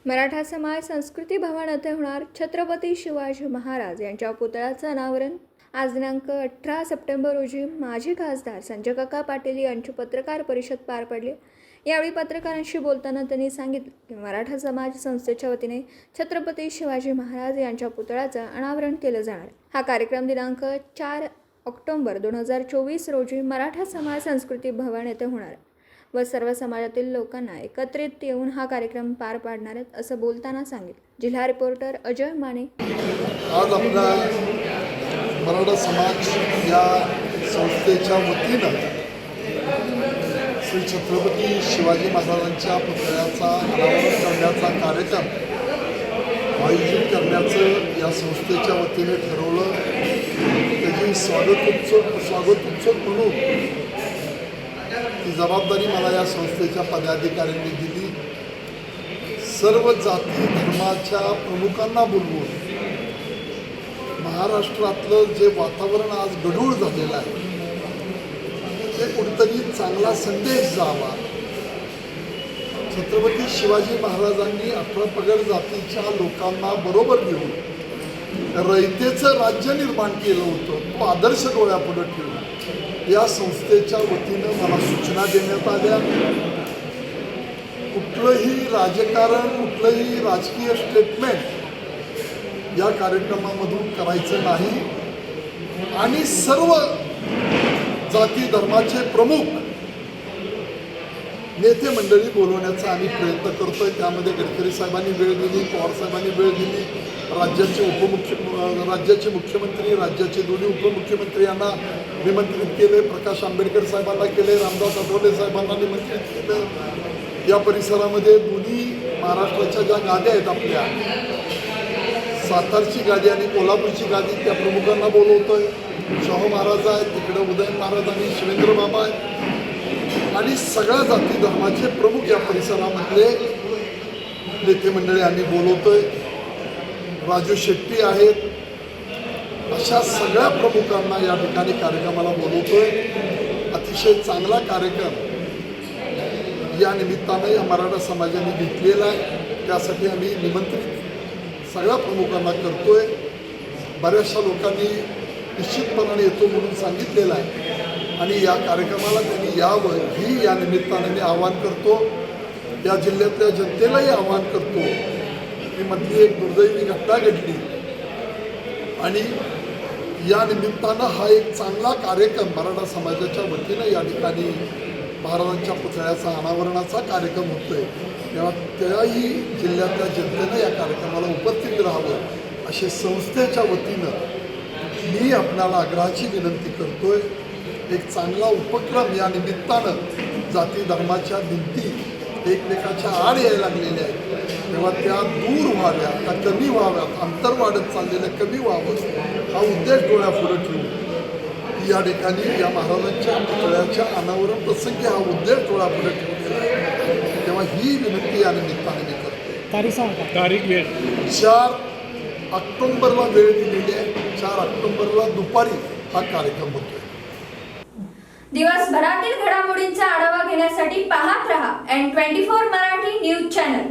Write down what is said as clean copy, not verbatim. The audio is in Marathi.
मराठा समाज संस्कृती भवन येथे होणार छत्रपती शिवाजी महाराज यांच्या पुतळ्याचं अनावरण आज दिनांक 18 सप्टेंबर रोजी माजी खासदार संजय काका पाटील यांची पत्रकार परिषद पार पडली। यावेळी पत्रकारांशी बोलताना त्यांनी सांगितले की मराठा समाज संस्थेच्या वतीने छत्रपती शिवाजी महाराज यांच्या पुतळ्याचं अनावरण केलं जाणार। हा कार्यक्रम दिनांक 4 ऑक्टोबर 2024 रोजी मराठा समाज संस्कृती भवन येथे होणार व सर्व समाजातील लोकांना एकत्रित येऊन हा कार्यक्रम पार पाडणार आहेत असं बोलताना सांगितलं। जिल्हा रिपोर्टर अजय माने। आज आपला मराठा समाज या संस्थेच्या वतीनं श्री छत्रपती शिवाजी महाराजांच्या पुतळ्याचा अनावरण करण्याचा कार्यक्रम आयोजित करण्याचं या संस्थेच्या वतीने ठरवलं। त्याची स्वागत उत्सव म्हणून ती जबाबदारी मला या संस्थेच्या पदाधिकाऱ्यांनी दिली। सर्व जाती धर्माच्या प्रमुखांना बोलवून महाराष्ट्रातलं जे वातावरण आज गढूळ झालेलं आहे ते कुठेतरी चांगला संदेश जावा। छत्रपती शिवाजी महाराजांनी 18 पगड जातीच्या लोकांना बरोबर घेऊन रयतेचं राज्य निर्माण केलं होतं। तो आदर्श डोळ्यापुढे ठेवून या संस्थेच्या वतीनं मला सूचना देण्यात आल्या। कुठलंही राजकारण कुठलंही राजकीय स्टेटमेंट या कार्यक्रमामधून करायचं नाही आणि सर्व जाती धर्माचे प्रमुख नेते मंडळी बोलवण्याचा आम्ही प्रयत्न करतोय। त्यामध्ये गडकरी साहेबांनी वेळ दिली, पवार साहेबांनी वेळ दिली, राज्याचे मुख्यमंत्री राज्याचे दोन्ही उपमुख्यमंत्री यांना निमंत्रित केले, प्रकाश आंबेडकर साहेबांना केले, रामदास आठवले साहेबांना निमंत्रित केलं। या परिसरामध्ये दोन्ही महाराष्ट्राच्या ज्या गाद्या आहेत आपल्या सातारची गादी आणि कोल्हापूरची गादी त्या प्रमुखांना बोलवतोय। शाहू महाराज आहेत, तिकडे उदयन महाराज आणि शिवेंद्र बाबा आहेत आणि सगळ्या जाती धर्माचे प्रमुख या परिसरामधले नेते मंडळी आम्ही बोलवतोय। राजू शेट्टी आहेत, अशा सगळ्या प्रमुखांना या ठिकाणी कार्यक्रमाला बोलवतोय। अतिशय चांगला कार्यक्रम या निमित्तानं या मराठा समाजाने घेतलेला आहे। त्यासाठी आम्ही निमंत्रित सगळ्या प्रमुखांना करतोय। बऱ्याचशा लोकांनी निश्चितपणाने येतो म्हणून सांगितलेलं आहे आणि या कार्यक्रमाला त्यांनी यावं ही या निमित्तानं मी आवाहन करतो। या जिल्ह्यातल्या जनतेलाही आवाहन करतो की मधली एक दुर्दैवी घटना घडली आणि या निमित्तानं हा एक चांगला कार्यक्रम मराठा समाजाच्या वतीनं या ठिकाणी महाराजांच्या पुतळ्याचा अनावरणाचा कार्यक्रम होतोय। तेव्हा त्याही जिल्ह्यातल्या जनतेनं या कार्यक्रमाला उपस्थित राहावं असे संस्थेच्या वतीनं मी आपल्याला आग्रहाची विनंती करतोय। एक चांगला उपक्रम या निमित्तानं जाती धर्माच्या भिंती एकमेकाच्या आड यायला लागलेल्या आहेत तेव्हा त्या दूर व्हाव्या, त्या कमी व्हाव्यात, अंतर वाढत चाललेलं कमी व्हावं हा उद्देश डोळ्यापुढे ठेवून या ठिकाणी या महाराजांच्या पुतळ्याच्या अनावरण प्रसंगी हा उद्देश डोळ्यापुढे ठेवलेला आहे। तेव्हा ही विनंती या निमित्ताने मी करतो। तारीख वेळ 4 ऑक्टोबरला वेळ दिलेली आहे। 4 ऑक्टोबरला दुपारी हा कार्यक्रम होतोय। दिवसभरातील घडामोडींचा आढावा घेण्यासाठी पाहत रहा N24 मराठी न्यूज चॅनल।